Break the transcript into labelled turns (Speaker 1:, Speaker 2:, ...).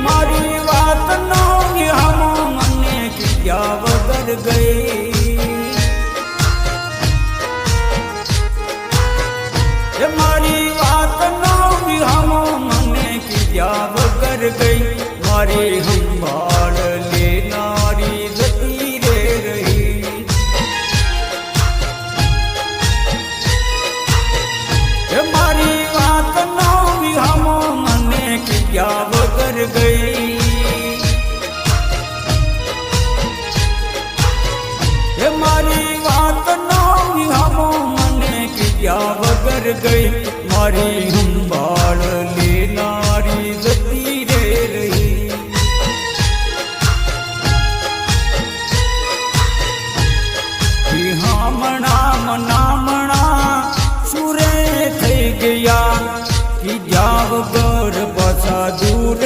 Speaker 1: मारी बात नो हम मने किया वगर गई मारी बात नो हम मने किया वगर गई मारी संभाल ले नारी जती रे रही मारी बात नो हम मने किया वगर गई मारी बात नो हम मने किया वगर गई मारी संभाल ले नारी जती रे रही हामणा मनामणा सुरे थई गया कि जाव गौर बसा दूर